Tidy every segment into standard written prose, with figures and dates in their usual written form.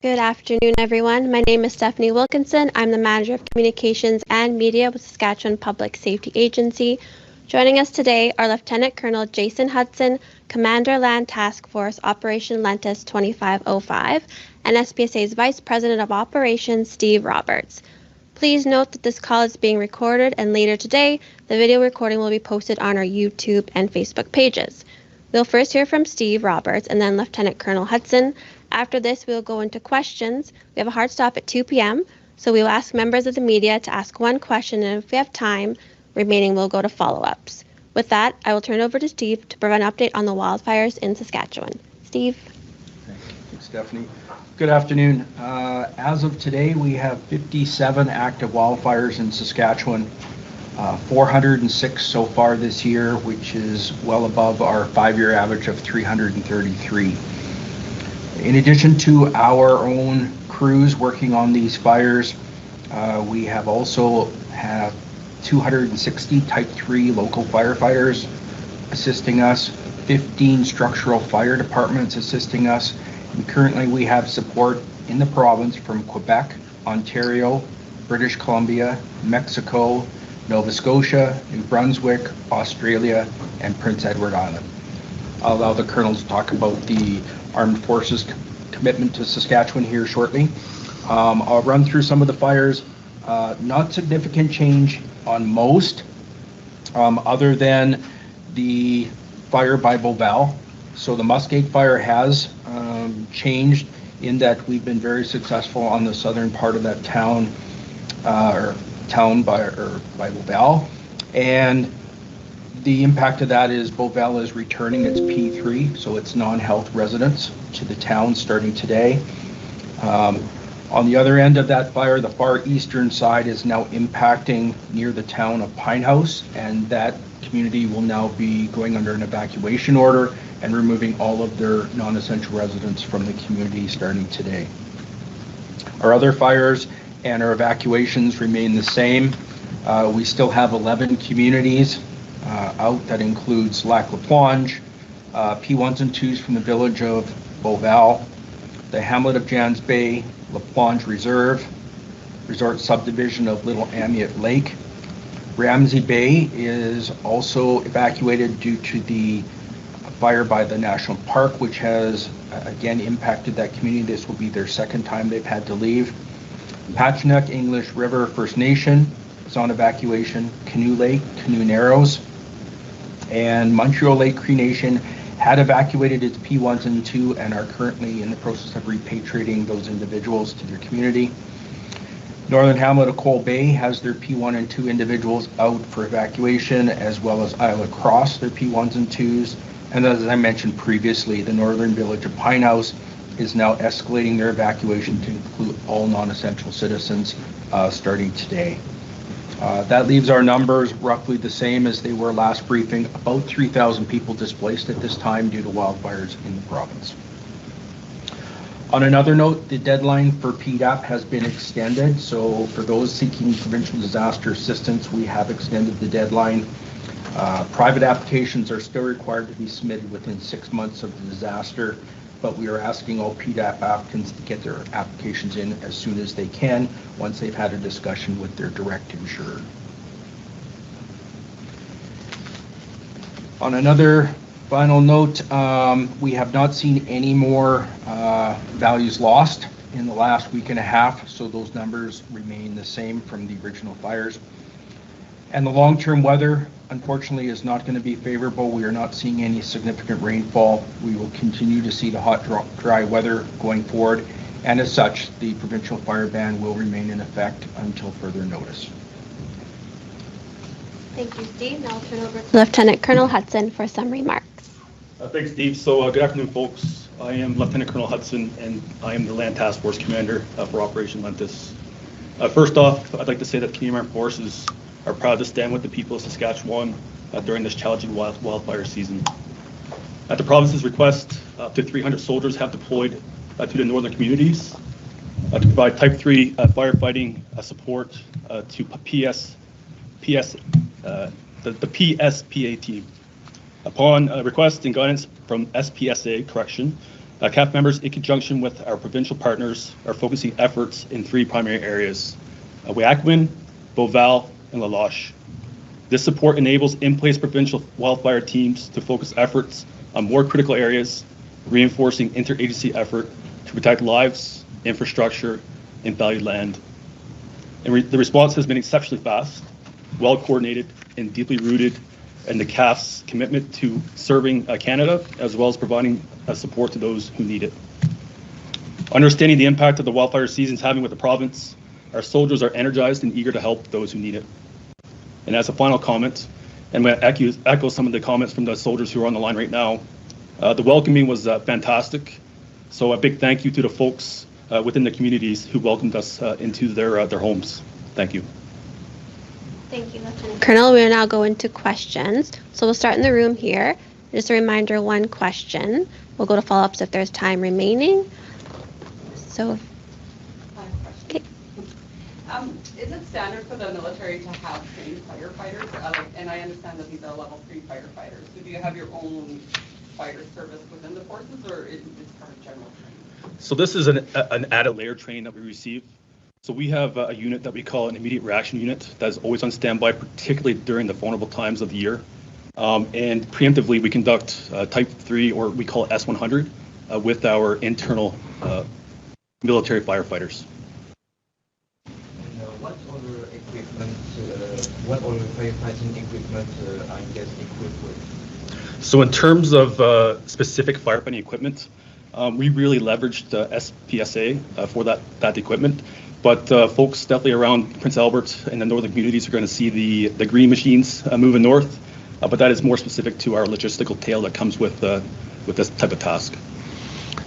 Good afternoon, everyone. My name is Stephanie Wilkinson. I'm the Manager of Communications and Media with Saskatchewan Public Safety Agency. Joining us today are Lieutenant Colonel Jason Hudson, Commander Land Task Force Operation Lentus 2505, and SPSA's Vice President of Operations, Steve Roberts. Please note that this call is being recorded, and later today, the video recording will be posted on our YouTube and Facebook pages. We'll first hear from Steve Roberts and then Lieutenant Colonel Hudson. After this, we'll go into questions. We have a hard stop at 2 p.m., so we will ask members of the media to ask one question, and if we have time remaining, we'll go to follow-ups. With that, I will turn over to Steve to provide an update on the wildfires in Saskatchewan. Steve. Thanks, Stephanie. Good afternoon. As of today, we have 57 active wildfires in Saskatchewan, 406 so far this year, which is well above our 5-year average of 333. In addition to our own crews working on these fires, we have also have 260 Type 3 local firefighters assisting us, 15 structural fire departments assisting us, and currently we have support in the province from Quebec, Ontario, British Columbia, Mexico, Nova Scotia, New Brunswick, Australia, and Prince Edward Island. I'll allow the colonel to talk about the Armed Forces commitment to Saskatchewan here shortly. I'll run through some of the fires. Not significant change on most, other than the fire by Beauval. So the Muscade fire has changed in that we've been very successful on the southern part of that town, by Beauval, and the impact of that is Beauval is returning its P3, so it's non-health residents, to the town starting today. On the other end of that fire, the far eastern side is now impacting near the town of Pine House, and that community will now be going under an evacuation order and removing all of their non-essential residents from the community starting today. Our other fires and our evacuations remain the same. We still have 11 communities out. That includes Lac La Planche, P1s and 2s from the village of Beauval, the hamlet of Jans Bay, La Planche Reserve, resort subdivision of Little Amiot Lake. Ramsey Bay is also evacuated due to the fire by the National Park, which has again impacted that community. This will be their second time they've had to leave. Patchnuck English River First Nation is on evacuation. Canoe Lake, Canoe Narrows, and Montreal Lake Cree Nation had evacuated its P1s and 2 and are currently in the process of repatriating those individuals to their community. Northern Hamlet of Coal Bay has their P1 and 2 individuals out for evacuation, as well as Isle of Cross, their P1s and 2s. And as I mentioned previously, the northern village of Pine House is now escalating their evacuation to include all non-essential citizens starting today. That leaves our numbers roughly the same as they were last briefing, about 3,000 people displaced at this time due to wildfires in the province. On another note, the deadline for PDAP has been extended. So for those seeking provincial disaster assistance, we have extended the deadline. Private applications are still required to be submitted within 6 months of the disaster, but we are asking all PDAP applicants to get their applications in as soon as they can, once they've had a discussion with their direct insurer. On another final note, we have not seen any more values lost in the last week and a half, so those numbers remain the same from the original fires. And the long-term weather, unfortunately, is not going to be favorable. We are not seeing any significant rainfall. We will continue to see the hot, dry weather going forward, and as such, the provincial fire ban will remain in effect until further notice. Thank you, Steve. Now I'll turn over to Lieutenant Colonel Hudson for some remarks. Thanks, Steve. So good afternoon, folks. I am Lieutenant Colonel Hudson, and I am the Land Task Force Commander for Operation Lentus. First off, I'd like to say that Canadian Armed Forces are proud to stand with the people of Saskatchewan during this challenging wildfire season. At the province's request, up to 300 soldiers have deployed to the northern communities to provide Type 3 firefighting support to the PSPA team. Upon request and guidance from SPSA, CAF members, in conjunction with our provincial partners, are focusing efforts in 3 primary areas: Wahakman, Beauval, and La Loche. This support enables in-place provincial wildfire teams to focus efforts on more critical areas, reinforcing interagency effort to protect lives, infrastructure, and valued land. And the response has been exceptionally fast, well coordinated, and deeply rooted in the CAF's commitment to serving Canada, as well as providing support to those who need it. Understanding the impact of the wildfire season is having with the province, our soldiers are energized and eager to help those who need it. And as a final comment, and I'm going to echo some of the comments from the soldiers who are on the line right now, the welcoming was fantastic. So a big thank you to the folks within the communities who welcomed us into their homes. Thank you. Thank you, Lieutenant Colonel. We will now go into questions. So we'll start in the room here. Just a reminder, 1 question. We'll go to follow-ups if there's time remaining. So, okay. Is it standard for the military to have trained firefighters? And I understand that these are level 3 firefighters. So do you have your own fire service within the forces, or is it part of general training? So this is an added layer training that we receive. So we have a unit that we call an immediate reaction unit that is always on standby, particularly during the vulnerable times of the year. And preemptively, we conduct Type 3, or we call it S100, with our internal military firefighters. What other equipment, what other firefighting equipment are you guys equipped with? So in terms of specific firefighting equipment, we really leveraged SPSA for that equipment. But folks definitely around Prince Albert and the northern communities are going to see the green machines moving north. But that is more specific to our logistical tail that comes with this type of task.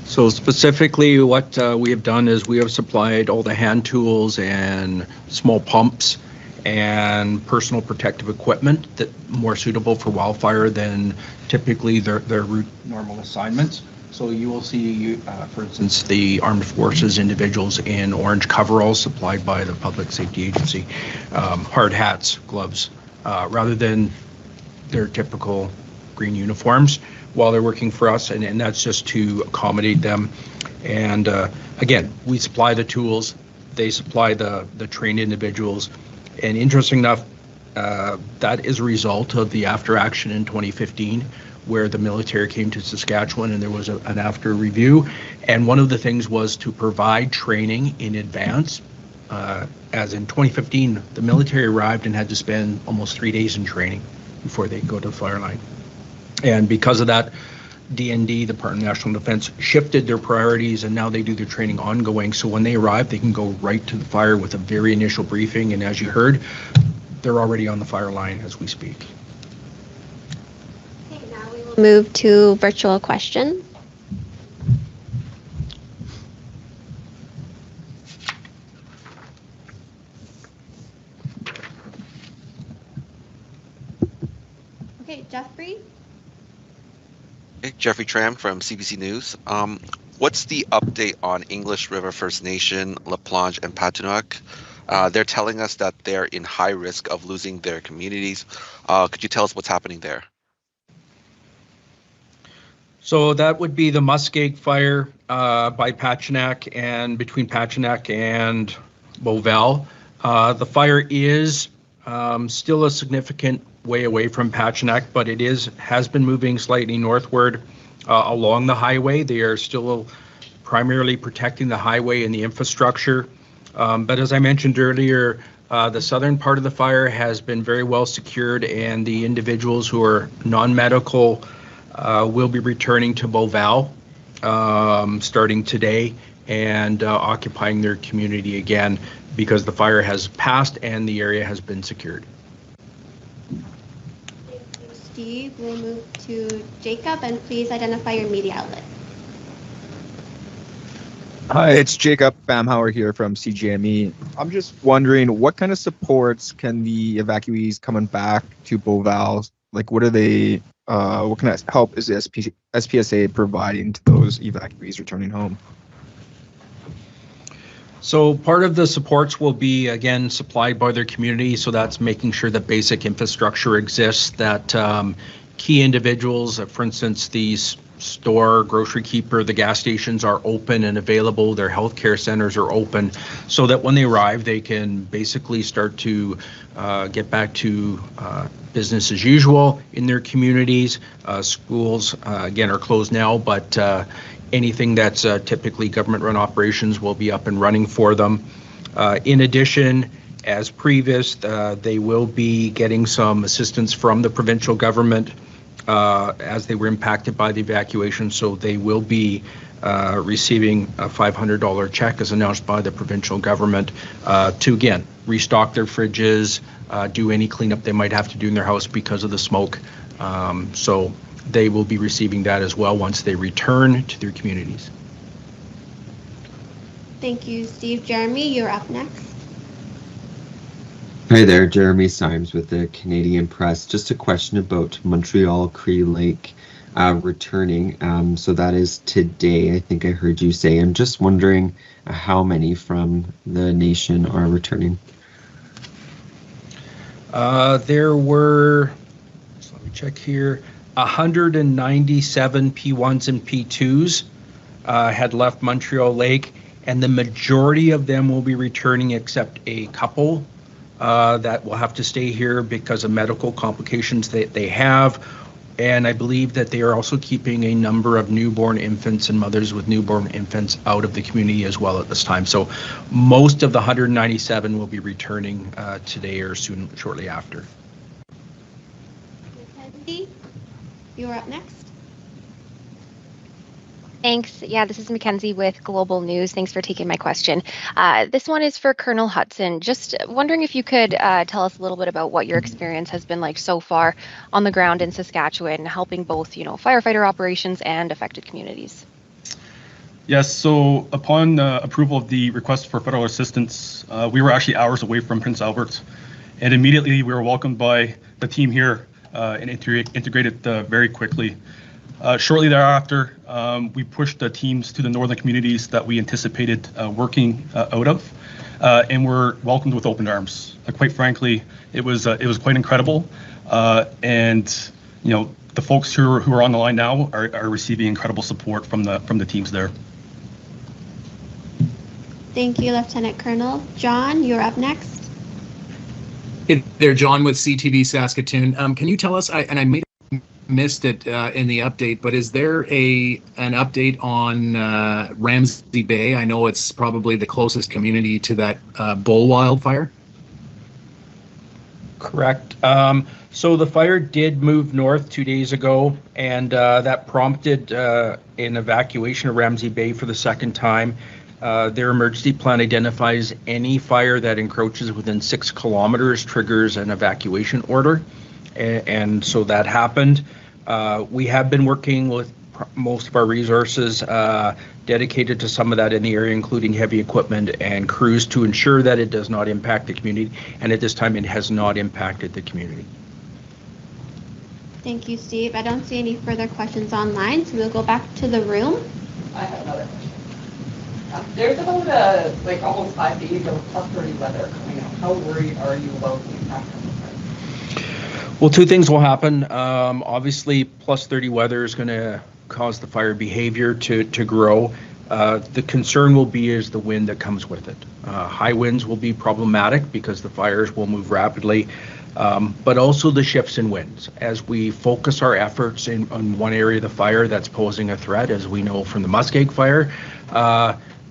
So specifically what we have done is we have supplied all the hand tools and small pumps and personal protective equipment that more suitable for wildfire than typically their normal assignments. So you will see, for instance, the armed forces individuals in orange coveralls supplied by the Public Safety Agency, hard hats, gloves, rather than their typical green uniforms while they're working for us, and that's just to accommodate them. And again, we supply the tools, they supply the trained individuals, and interesting enough, that is a result of the after action in 2015, where the military came to Saskatchewan and there was an after review. And one of the things was to provide training in advance. As in 2015, the military arrived and had to spend almost 3 days in training before they go to the fire line. And because of that, DND, the Department of National Defense, shifted their priorities, and now they do their training ongoing. So when they arrive, they can go right to the fire with a very initial briefing. And as you heard, they're already on the fire line as we speak. Okay, now we will move to virtual questions. Okay, Jeffrey. Hey, Jeffrey Tram from CBC News. What's the update on English River First Nation, La Planche, and Patinack? They're telling us that they're in high risk of losing their communities. Could you tell us what's happening there? So that would be the Muskeg fire by Patinack and between Patinack and Beauval. The fire is still a significant way away from Patinack, but it has been moving slightly northward along the highway. They are still primarily protecting the highway and the infrastructure. But as I mentioned earlier, the southern part of the fire has been very well secured, and the individuals who are non-medical will be returning to Beauval starting today and occupying their community again because the fire has passed and the area has been secured. Steve, we'll move to Jacob, and please identify your media outlet. Hi, it's Jacob Bamhauer here from CGME. I'm just wondering, what kind of supports can the evacuees coming back to Beauval, like what are they, what kind of help is the SPSA providing to those evacuees returning home? So part of the supports will be, again, supplied by their community. So that's making sure that basic infrastructure exists, that key individuals, for instance, these store, grocery keeper, the gas stations are open and available, their healthcare centers are open, so that when they arrive, they can basically start to get back to business as usual in their communities. Schools, again, are closed now, but anything that's typically government-run operations will be up and running for them. In addition, as previous, they will be getting some assistance from the provincial government as they were impacted by the evacuation, so they will be receiving a $500 check as announced by the provincial government to, again, restock their fridges, do any cleanup they might have to do in their house because of the smoke. So they will be receiving that as well once they return to their communities. Thank you, Steve. Jeremy, you're up next. Hi there, Jeremy Symes with the Canadian Press. Just a question about Montreal Cree Lake returning. So that is today, I think I heard you say. I'm just wondering how many from the nation are returning. There were, so let me check here, 197 P1s and P2s had left Montreal Lake, and the majority of them will be returning except a couple that will have to stay here because of medical complications that they have. And I believe that they are also keeping a number of newborn infants and mothers with newborn infants out of the community as well at this time. So most of the 197 will be returning today or soon, shortly after. Mackenzie, you're up next. Thanks. Yeah, this is Mackenzie with Global News. Thanks for taking my question. This one is for Colonel Hudson. Just wondering if you could tell us a little bit about what your experience has been like so far on the ground in Saskatchewan, helping both, firefighter operations and affected communities. Yes, so upon approval of the request for federal assistance, we were actually hours away from Prince Albert, and immediately we were welcomed by the team here and integrated very quickly. Shortly thereafter, we pushed the teams to the northern communities that we anticipated working out of, and were welcomed with open arms. Quite frankly, it was quite incredible, and the folks who are on the line now are receiving incredible support from the teams there. Thank you, Lieutenant Colonel. John, you're up next. Hey there, John with CTV Saskatoon. Can you tell us, and I missed it in the update, but is there an update on Ramsey Bay? I know it's probably the closest community to that bull wildfire. Correct. So the fire did move north 2 days ago, and that prompted an evacuation of Ramsey Bay for the second time. Their emergency plan identifies any fire that encroaches within 6 kilometers triggers an evacuation order, and so that happened. We have been working with most of our resources dedicated to some of that in the area, including heavy equipment and crews, to ensure that it does not impact the community, and at this time it has not impacted the community. Thank you, Steve. I don't see any further questions online, so we'll go back to the room. I have another question. There's about almost 5 days of plus 30 weather coming out. How worried are you about the impact on the fire? Well, two things will happen. Obviously, plus 30 weather is going to cause the fire behavior to grow. The concern will be is the wind that comes with it. High winds will be problematic because the fires will move rapidly, but also the shifts in winds. As we focus our efforts on one area of the fire that's posing a threat, as we know from the Muskeg fire,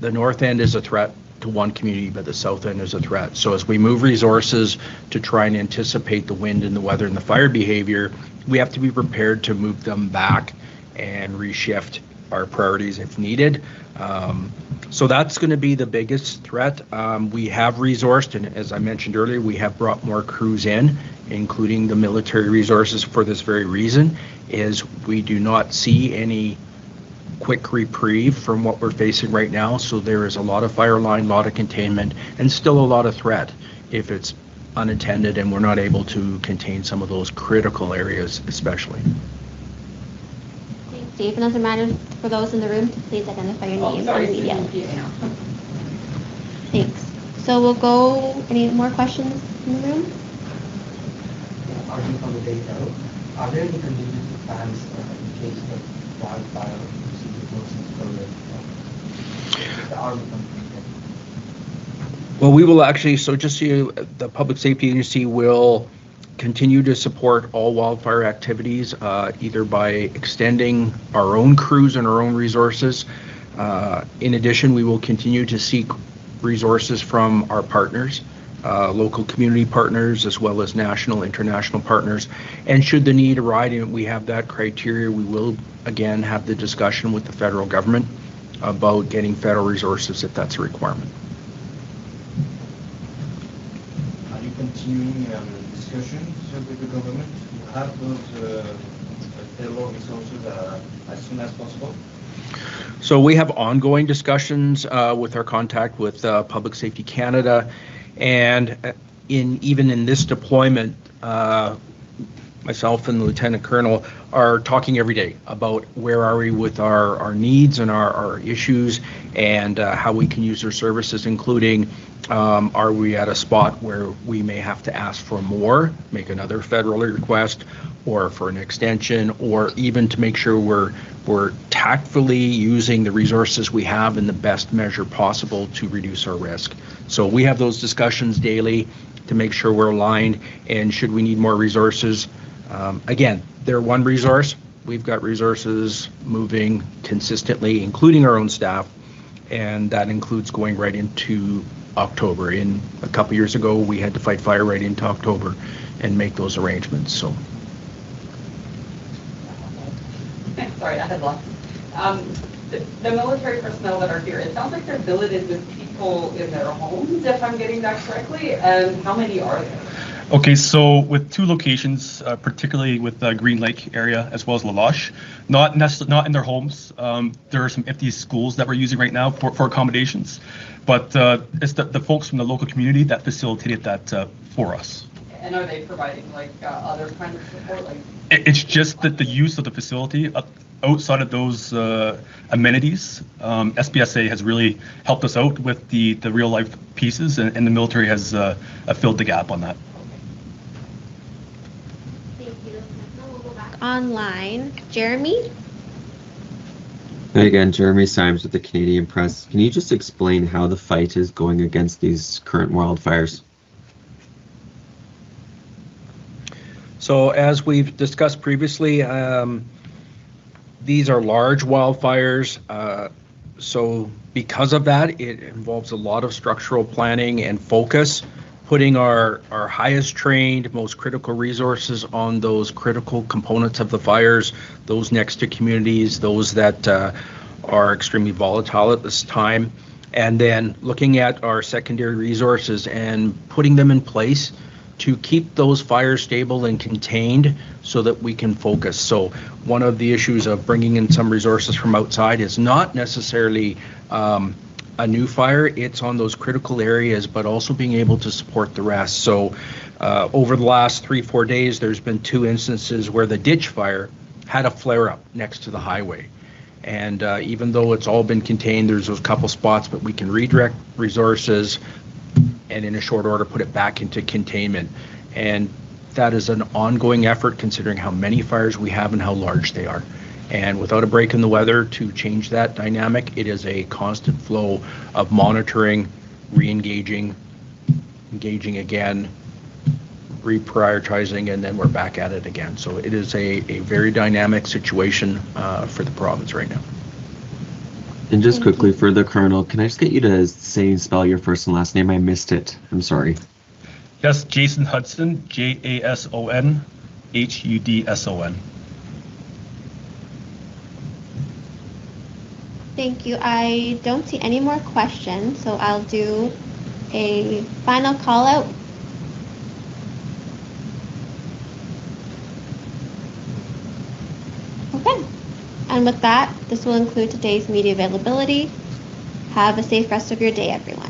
the north end is a threat to one community, but the south end is a threat. So as we move resources to try and anticipate the wind and the weather and the fire behavior, we have to be prepared to move them back and reshift our priorities if needed. So that's going to be the biggest threat. We have resourced, and as I mentioned earlier, we have brought more crews in, including the military resources for this very reason, is we do not see any quick reprieve from what we're facing right now. So there is a lot of fire line, a lot of containment, and still a lot of threat if it's unattended and we're not able to contain some of those critical areas especially. Thanks, Steve. And as a reminder for those in the room to please identify your name and media. Thanks. So we'll go, any more questions in the room? Arguing from the data, are there any contingency plans in case wildfire situations for Well, we will actually, so just so you, the Public Safety Agency will continue to support all wildfire activities, either by extending our own crews and our own resources. In addition, we will continue to seek resources from our partners, local community partners, as well as national, international partners. And should the need arise, and we have that criteria, we will again have the discussion with the federal government about getting federal resources if that's a requirement. Are you continuing discussions with the government to have those federal resources as soon as possible? So we have ongoing discussions with our contact with Public Safety Canada, and even in this deployment, myself and the Lieutenant Colonel are talking every day about where are we with our needs and our issues, and how we can use their services, including are we at a spot where we may have to ask for more, make another federal request, or for an extension, or even to make sure we're tactfully using the resources we have in the best measure possible to reduce our risk. So we have those discussions daily to make sure we're aligned, and should we need more resources, again, they're one resource. We've got resources moving consistently, including our own staff, and that includes going right into October. In a couple years ago, we had to fight fire right into October and make those arrangements. So. Sorry, I had lots. The military personnel that are here, it sounds like they're billeted with people in their homes, if I'm getting that correctly, and how many are there? Okay, so with two locations, particularly with the Green Lake area as well as La Loche, not in their homes. There are some empty schools that we're using right now for accommodations, but it's the folks from the local community that facilitated that for us. And are they providing like other kinds of support? Like it's just that the use of the facility outside of those amenities, SPSA has really helped us out with the real life pieces, and the military has filled the gap on that. Thank you. We'll go back online. Jeremy? Hi again, Jeremy Symes with the Canadian Press. Can you just explain how the fight is going against these current wildfires? So as we've discussed previously, these are large wildfires. So because of that, it involves a lot of structural planning and focus, putting our highest trained, most critical resources on those critical components of the fires, those next to communities, those that are extremely volatile at this time, and then looking at our secondary resources and putting them in place to keep those fires stable and contained so that we can focus. So one of the issues of bringing in some resources from outside is not necessarily a new fire, it's on those critical areas, but also being able to support the rest. So over the last 3-4 days, there's been 2 instances where the ditch fire had a flare up next to the highway. And even though it's all been contained, there's those couple spots, but we can redirect resources and in a short order put it back into containment. And that is an ongoing effort considering how many fires we have and how large they are. And without a break in the weather to change that dynamic, it is a constant flow of monitoring, re-engaging, engaging again, reprioritizing, and then we're back at it again. So it is a very dynamic situation for the province right now. And just quickly for the Colonel, can I just get you to say and spell your first and last name? I missed it. I'm sorry. Yes, Jason Hudson, Jason Hudson. Thank you. I don't see any more questions, so I'll do a final call out. Okay. And with that, this will include today's media availability. Have a safe rest of your day, everyone.